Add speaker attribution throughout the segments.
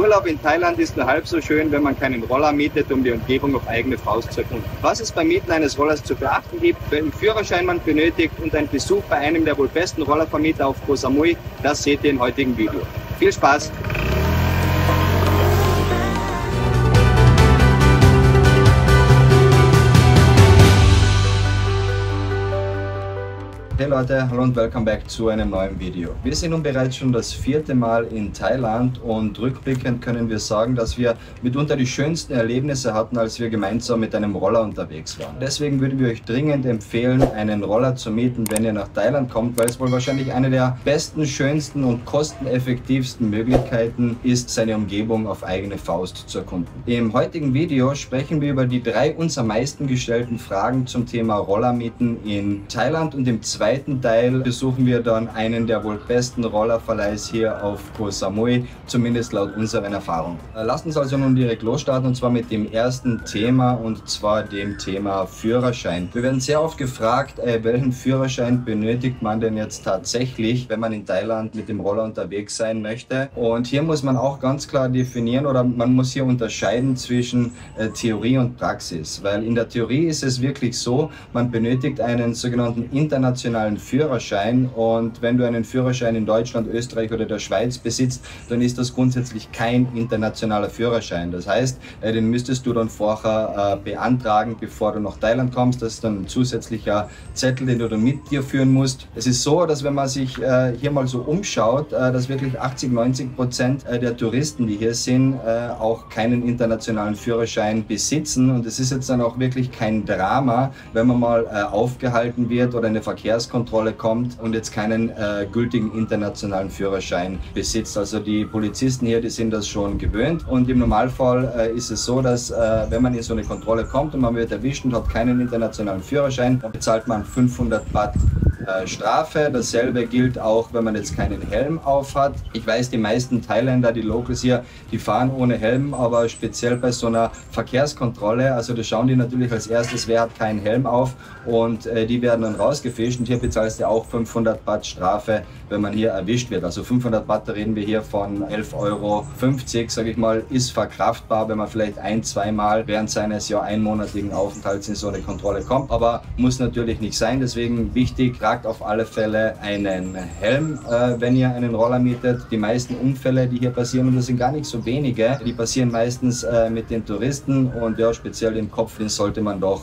Speaker 1: Urlaub in Thailand ist nur halb so schön, wenn man keinen Roller mietet, um die Umgebung auf eigene Faust zu erkunden. Was es beim Mieten eines Rollers zu beachten gibt, welchen Führerschein man benötigt und ein Besuch bei einem der wohl besten Rollervermieter auf Koh Samui, das seht ihr im heutigen Video. Viel Spaß! Hey Leute, hallo und welcome back zu einem neuen Video. Wir sind nun bereits schon das 4. Mal in Thailand und rückblickend können wir sagen, dass wir mitunter die schönsten Erlebnisse hatten, als wir gemeinsam mit einem Roller unterwegs waren. Deswegen würden wir euch dringend empfehlen, einen Roller zu mieten, wenn ihr nach Thailand kommt, weil es wohl wahrscheinlich eine der besten, schönsten und kosteneffektivsten Möglichkeiten ist, seine Umgebung auf eigene Faust zu erkunden. Im heutigen Video sprechen wir über die 3 uns am meisten gestellten Fragen zum Thema Rollermieten in Thailand und im zweiten Teil besuchen wir dann einen der wohl besten Rollerverleihs hier auf Koh Samui, zumindest laut unseren Erfahrungen. Lasst uns also nun direkt losstarten und zwar mit dem ersten Thema und zwar dem Thema Führerschein. Wir werden sehr oft gefragt, welchen Führerschein benötigt man denn jetzt tatsächlich, wenn man in Thailand mit dem Roller unterwegs sein möchte. Und hier muss man auch ganz klar definieren oder man muss hier unterscheiden zwischen Theorie und Praxis, weil in der Theorie ist es wirklich so, man benötigt einen sogenannten internationalen Führerschein und wenn du einen Führerschein in Deutschland, Österreich oder der Schweiz besitzt, dann ist das grundsätzlich kein internationaler Führerschein. Das heißt, den müsstest du dann vorher beantragen, bevor du nach Thailand kommst. Das ist dann ein zusätzlicher Zettel, den du dann mit dir führen musst. Es ist so, dass wenn man sich hier mal so umschaut, dass wirklich 80–90% der Touristen, die hier sind, auch keinen internationalen Führerschein besitzen und es ist jetzt dann auch wirklich kein Drama, wenn man mal aufgehalten wird oder eine Verkehrskontrolle kommt und jetzt keinen gültigen internationalen Führerschein besitzt. Also die Polizisten hier, die sind das schon gewöhnt und im Normalfall ist es so, dass wenn man in so eine Kontrolle kommt und man wird erwischt und hat keinen internationalen Führerschein, dann bezahlt man 500 Baht Strafe. Dasselbe gilt auch, wenn man jetzt keinen Helm auf hat. Ich weiß, die meisten Thailänder, die Locals hier, die fahren ohne Helm, aber speziell bei so einer Verkehrskontrolle, also da schauen die natürlich als erstes, wer hat keinen Helm auf und die werden dann rausgefischt und hier bezahlst du auch 500 Baht Strafe, wenn man hier erwischt wird. Also 500 Baht, da reden wir hier von 11,50 Euro, sage ich mal, ist verkraftbar, wenn man vielleicht 1–2 Mal während seines einmonatigen Aufenthalts in so eine Kontrolle kommt, aber muss natürlich nicht sein, deswegen wichtig, tragt auf alle Fälle einen Helm, wenn ihr einen Roller mietet. Die meisten Unfälle, die hier passieren, und das sind gar nicht so wenige, die passieren meistens mit den Touristen und ja, speziell den Kopf, den sollte man doch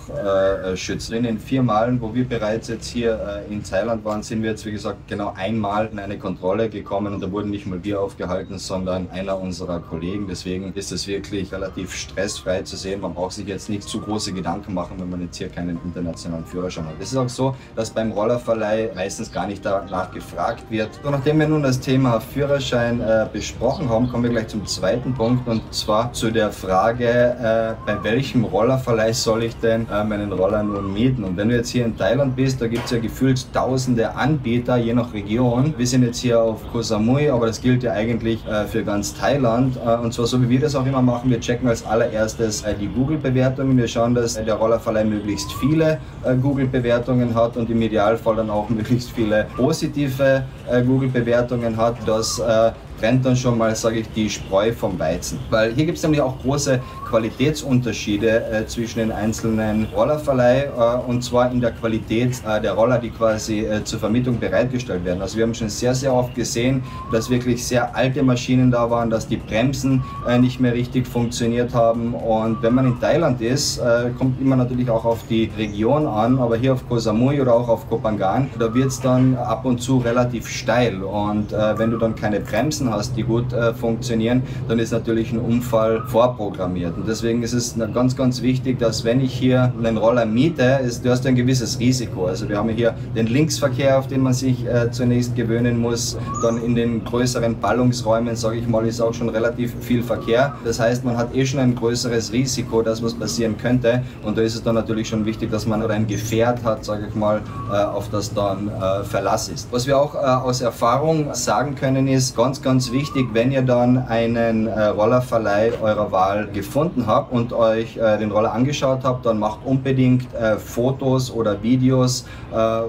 Speaker 1: schützen. In den 4 Malen, wo wir bereits jetzt hier in Thailand waren, sind wir jetzt, wie gesagt, genau einmal in eine Kontrolle gekommen und da wurden nicht mal wir aufgehalten, sondern einer unserer Kollegen. Deswegen ist es wirklich relativ stressfrei zu sehen. Man braucht sich jetzt nicht zu große Gedanken machen, wenn man jetzt hier keinen internationalen Führerschein hat. Es ist auch so, dass beim Rollerverleih meistens gar nicht danach gefragt wird. So, nachdem wir nun das Thema Führerschein besprochen haben, kommen wir gleich zum zweiten Punkt und zwar zu der Frage, bei welchem Rollerverleih soll ich denn meinen Roller nun mieten? Und wenn du jetzt hier in Thailand bist, da gibt es ja gefühlt tausende Anbieter, je nach Region. Wir sind jetzt hier auf Koh Samui, aber das gilt ja eigentlich für ganz Thailand. Und zwar so wie wir das auch immer machen, wir checken als allererstes die Google-Bewertungen. Wir schauen, dass der Rollerverleih möglichst viele Google-Bewertungen hat und im Idealfall dann auch möglichst viele positive Google-Bewertungen hat. Das trennt dann schon mal, sage ich, die Spreu vom Weizen. Weil hier gibt es nämlich auch große Qualitätsunterschiede zwischen den einzelnen Rollerverleih und zwar in der Qualität der Roller, die quasi zur Vermietung bereitgestellt werden. Also wir haben schon sehr, sehr oft gesehen, dass wirklich sehr alte Maschinen da waren, dass die Bremsen nicht mehr richtig funktioniert haben und wenn man in Thailand ist, kommt immer natürlich auch auf die Region an, aber hier auf Koh Samui oder auch auf Koh Phangan, da wird es dann ab und zu relativ steil und wenn du dann keine Bremsen hast, die gut funktionieren, dann ist natürlich ein Unfall vorprogrammiert. Und deswegen ist es ganz, ganz wichtig, dass wenn ich hier einen Roller miete, du hast ein gewisses Risiko. Also wir haben hier den Linksverkehr, auf den man sich zunächst gewöhnen muss. Dann in den größeren Ballungsräumen, sage ich mal, ist auch schon relativ viel Verkehr. Das heißt, man hat schon ein größeres Risiko, dass was passieren könnte. Und da ist es dann natürlich schon wichtig, dass man ein Gefährt hat, sage ich mal, auf das dann Verlass ist. Was wir auch aus Erfahrung sagen können, ist ganz, ganz ganz wichtig, wenn ihr dann einen Rollerverleih eurer Wahl gefunden habt und euch den Roller angeschaut habt, dann macht unbedingt Fotos oder Videos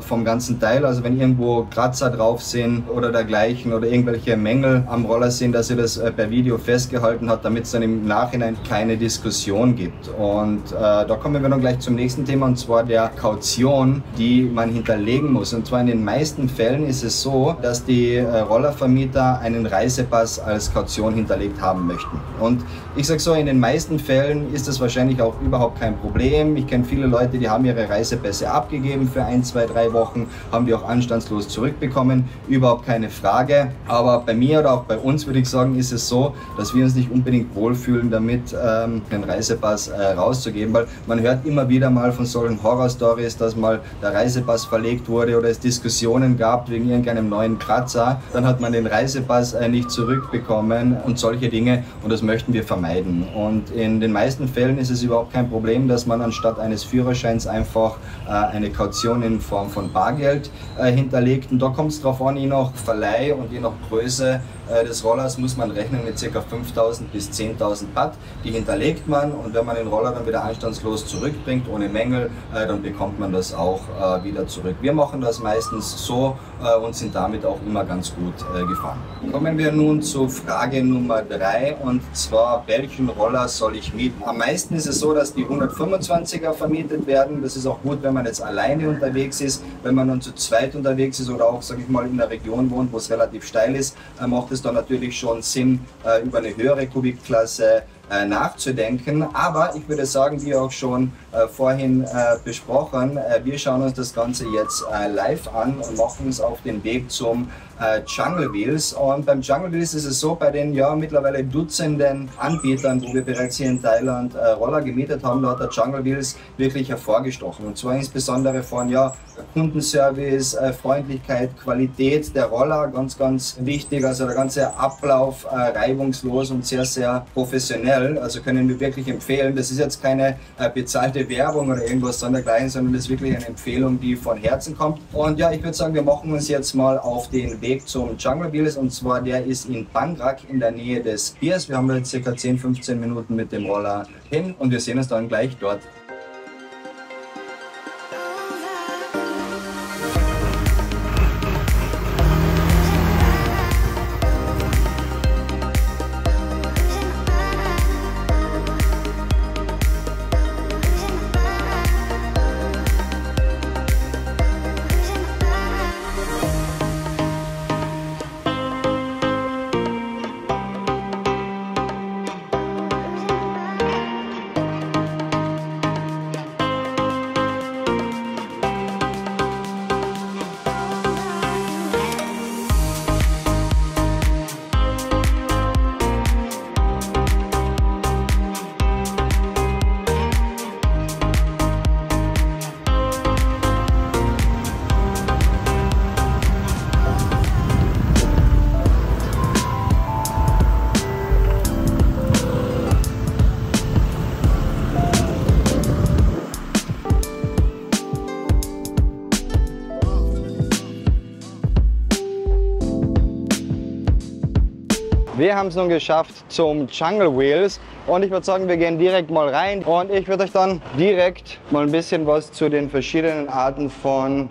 Speaker 1: vom ganzen Teil. Also wenn irgendwo Kratzer drauf sind oder dergleichen oder irgendwelche Mängel am Roller sind, dass ihr das per Video festgehalten habt, damit es dann im Nachhinein keine Diskussion gibt. Und da kommen wir dann gleich zum nächsten Thema, und zwar der Kaution, die man hinterlegen muss. Und zwar in den meisten Fällen ist es so, dass die Rollervermieter einen Reisepass als Kaution hinterlegt haben möchten. Und ich sage so, in den meisten Fällen ist das wahrscheinlich auch überhaupt kein Problem. Ich kenne viele Leute, die haben ihre Reisepässe abgegeben für 1, 2, 3 Wochen, haben die auch anstandslos zurückbekommen, überhaupt keine Frage. Aber bei mir oder auch bei uns würde ich sagen, ist es so, dass wir uns nicht unbedingt wohlfühlen damit, einen Reisepass rauszugeben, weil man hört immer wieder mal von solchen Horror-Stories, dass mal der Reisepass verlegt wurde oder es Diskussionen gab wegen irgendeinem neuen Kratzer. Dann hat man den Reisepass nicht zurückbekommen und solche Dinge, und das möchten wir vermeiden. Und in den meisten Fällen ist es überhaupt kein Problem, dass man anstatt eines Führerscheins einfach eine Kaution in Form von Bargeld hinterlegt. Und da kommt es darauf an, je nach Verleih und je nach Größe des Rollers muss man rechnen mit ca. 5.000 bis 10.000 Baht. Die hinterlegt man, und wenn man den Roller dann wieder anstandslos zurückbringt, ohne Mängel, dann bekommt man das auch wieder zurück. Wir machen das meistens so und sind damit auch immer ganz gut gefahren. Kommen wir nun zu Frage Nummer 3, und zwar, welchen Roller soll ich mieten? Am meisten ist es so, dass die 125er vermietet werden. Das ist auch gut, wenn man jetzt alleine unterwegs ist. Wenn man dann zu zweit unterwegs ist oder auch, sage ich mal, in der Region wohnt, wo es relativ steil ist, macht es dann natürlich schon Sinn, über eine höhere Kubikklasse nachzudenken. Aber ich würde sagen, wie auch schon vorhin besprochen, wir schauen uns das Ganze jetzt live an und machen uns auf den Weg zum Jungle Wheels. Und beim Jungle Wheels ist es so, bei den mittlerweile Dutzenden Anbietern, wo wir bereits hier in Thailand Roller gemietet haben, da hat der Jungle Wheels wirklich hervorgestochen. Und zwar insbesondere von Kundenservice, Freundlichkeit, Qualität der Roller, ganz, ganz wichtig. Also der ganze Ablauf reibungslos und sehr, sehr professionell. Also können wir wirklich empfehlen. Das ist jetzt keine bezahlte Werbung oder irgendwas sondergleichen, sondern das ist wirklich eine Empfehlung, die von Herzen kommt. Und ja, ich würde sagen, wir machen uns jetzt mal auf den Weg zum Jungle Wheels, und zwar der ist in Bangrak in der Nähe des Piers. Wir haben jetzt ca. 10-15 Minuten mit dem Roller hin, und wir sehen uns dann gleich dort. Wir haben es nun geschafft zum Jungle Wheels, und ich würde sagen, wir gehen direkt mal rein, und ich würde euch dann direkt mal ein bisschen was zu den verschiedenen Arten von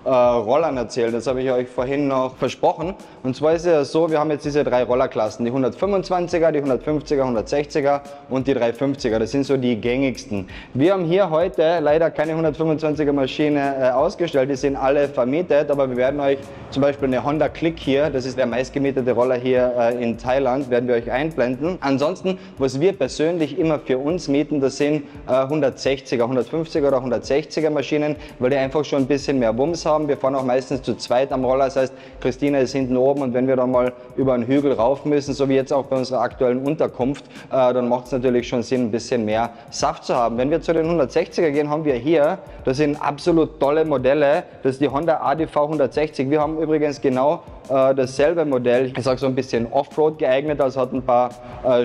Speaker 1: Rollern erzählen. Das habe ich euch vorhin noch versprochen. Und zwar ist es ja so, wir haben jetzt diese 3 Rollerklassen, die 125er, die 150er, 160er und die 350er. Das sind so die gängigsten. Wir haben hier heute leider keine 125er Maschine ausgestellt, die sind alle vermietet, aber wir werden euch zum Beispiel eine Honda Click hier, das ist der meistgemietete Roller hier in Thailand, werden wir euch einblenden. Ansonsten, was wir persönlich immer für uns mieten, das sind 160er, 150er oder 160er Maschinen, weil die einfach schon ein bisschen mehr Wumms haben. Wir fahren auch meistens zu zweit am Roller, das heißt, Christina ist hinten oben, und wenn wir dann mal über einen Hügel rauf müssen, so wie jetzt auch bei unserer aktuellen Unterkunft, dann macht es natürlich schon Sinn, ein bisschen mehr Saft zu haben. Wenn wir zu den 160er gehen, haben wir hier, das sind absolut tolle Modelle, das ist die Honda ADV 160. Wir haben übrigens genau dasselbe Modell, ich sage so ein bisschen Offroad geeignet, also hat ein paar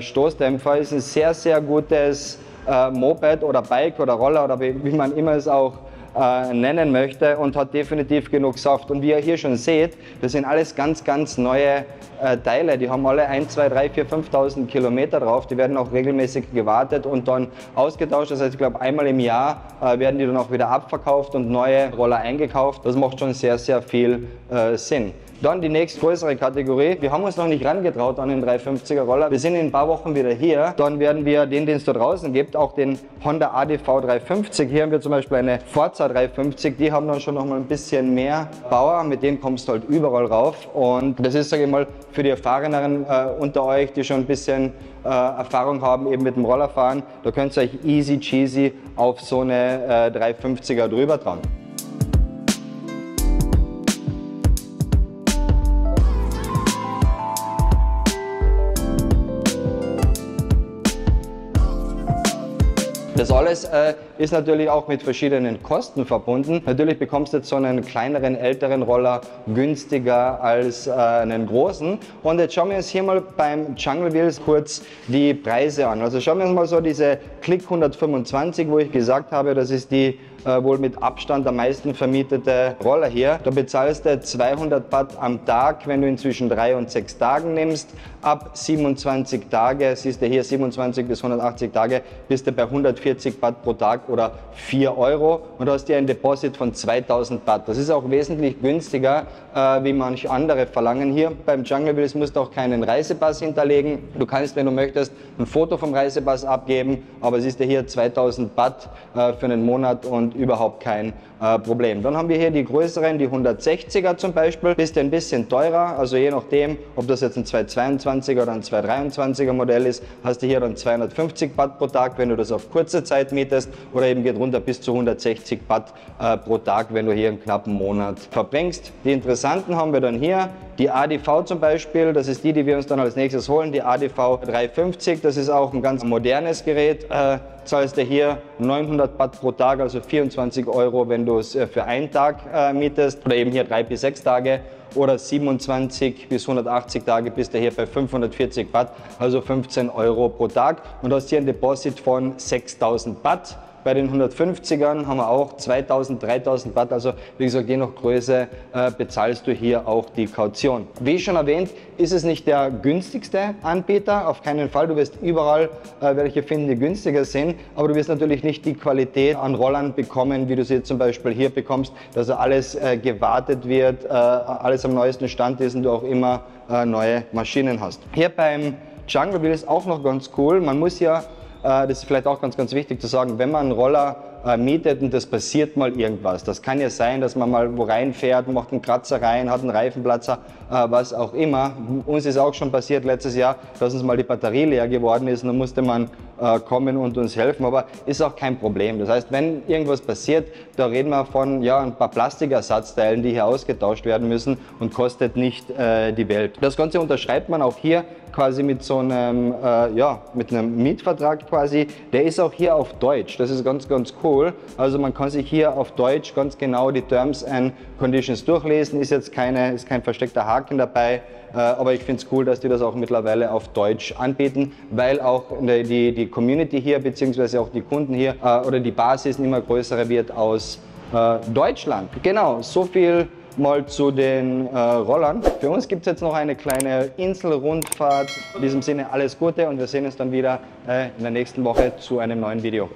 Speaker 1: Stoßdämpfer, ist ein sehr, sehr gutes Moped oder Bike oder Roller oder wie man immer es auch nennen möchte und hat definitiv genug Saft. Und wie ihr hier schon seht, das sind alles ganz neue Teile. Die haben alle 1, 2, 3, 4, 5.000 Kilometer drauf. Die werden auch regelmäßig gewartet und dann ausgetauscht. Das heißt, ich glaube, einmal im Jahr werden die dann auch wieder abverkauft und neue Roller eingekauft. Das macht schon sehr viel Sinn. Dann die nächstgrößere Kategorie. Wir haben uns noch nicht rangetraut an den 350er Roller. Wir sind in ein paar Wochen wieder hier. Dann werden wir den es da draußen gibt, auch den Honda ADV 350. Hier haben wir zum Beispiel eine Forza 350. Die haben dann schon noch mal ein bisschen mehr Power. Mit denen kommst du halt überall rauf. Und das ist, sage ich mal, für die Erfahreneren unter euch, die schon ein bisschen Erfahrung haben eben mit dem Rollerfahren. Da könnt ihr euch easy cheesy auf so eine 350er drüber trauen. Das alles ist natürlich auch mit verschiedenen Kosten verbunden. Natürlich bekommst du jetzt so einen kleineren, älteren Roller günstiger als einen großen. Und jetzt schauen wir uns hier mal beim Jungle Wheels kurz die Preise an. Also schauen wir uns mal so diese Click 125, wo ich gesagt habe, das ist die wohl mit Abstand am meisten vermietete Roller hier. Da bezahlst du 200 Baht am Tag, wenn du ihn zwischen 3 und 6 Tagen nimmst. Ab 27 Tage, siehst du hier 27 bis 180 Tage, bist du bei 140 Baht pro Tag oder 4 Euro und hast dir ein Deposit von 2000 Baht. Das ist auch wesentlich günstiger, wie manche andere verlangen. Hier beim Jungle Wheels musst du auch keinen Reisepass hinterlegen. Du kannst, wenn du möchtest, ein Foto vom Reisepass abgeben, aber siehst du hier 2000 Baht für einen Monat und überhaupt kein Problem. Dann haben wir hier die größeren, die 160er zum Beispiel, ist ein bisschen teurer, also je nachdem, ob das jetzt ein 222er oder ein 223er Modell ist, hast du hier dann 250 Baht pro Tag, wenn du das auf kurze Zeit mietest, oder eben geht runter bis zu 160 Baht pro Tag, wenn du hier einen knappen Monat verbringst. Die interessanten haben wir dann hier, die ADV zum Beispiel, das ist die wir uns dann als nächstes holen, die ADV 350, das ist auch ein ganz modernes Gerät, zahlst du hier 900 Baht pro Tag, also 24 Euro, wenn du es für einen Tag mietest, oder eben hier 3 bis 6 Tage, oder 27 bis 180 Tage bist du hier bei 540 Baht, also 15 Euro pro Tag und hast hier ein Deposit von 6000 Baht. Bei den 150ern haben wir auch 2000, 3000 Baht, also wie gesagt, je nach Größe bezahlst du hier auch die Kaution. Wie schon erwähnt, ist es nicht der günstigste Anbieter, auf keinen Fall. Du wirst überall welche finden, die günstiger sind, aber du wirst natürlich nicht die Qualität an Rollern bekommen, wie du sie zum Beispiel hier bekommst, dass alles gewartet wird, alles am neuesten Stand ist und du auch immer neue Maschinen hast. Hier beim Jungle Wheel ist auch noch ganz cool, man muss ja, das ist vielleicht auch ganz wichtig zu sagen, wenn man einen Roller mietet und das passiert mal irgendwas. Das kann ja sein, dass man mal wo reinfährt, macht einen Kratzer rein, hat einen Reifenplatzer, was auch immer. Uns ist auch schon passiert letztes Jahr, dass uns mal die Batterie leer geworden ist und dann musste man kommen und uns helfen, aber ist auch kein Problem. Das heißt, wenn irgendwas passiert, da reden wir von ja, ein paar Plastikersatzteilen, die hier ausgetauscht werden müssen und kostet nicht die Welt. Das Ganze unterschreibt man auch hier quasi mit so einem, ja, mit einem Mietvertrag quasi. Der ist auch hier auf Deutsch. Das ist ganz cool. Also man kann sich hier auf Deutsch ganz genau die Terms and Conditions durchlesen. Ist jetzt ist kein versteckter Haken dabei. Aber ich finde es cool, dass die das auch mittlerweile auf Deutsch anbieten, weil auch die Community hier, beziehungsweise auch die Kunden hier oder die Basis immer größere wird aus Deutschland. Genau, so viel mal zu den Rollern. Für uns gibt es jetzt noch eine kleine Inselrundfahrt. In diesem Sinne alles Gute und wir sehen uns dann wieder in der nächsten Woche zu einem neuen Video.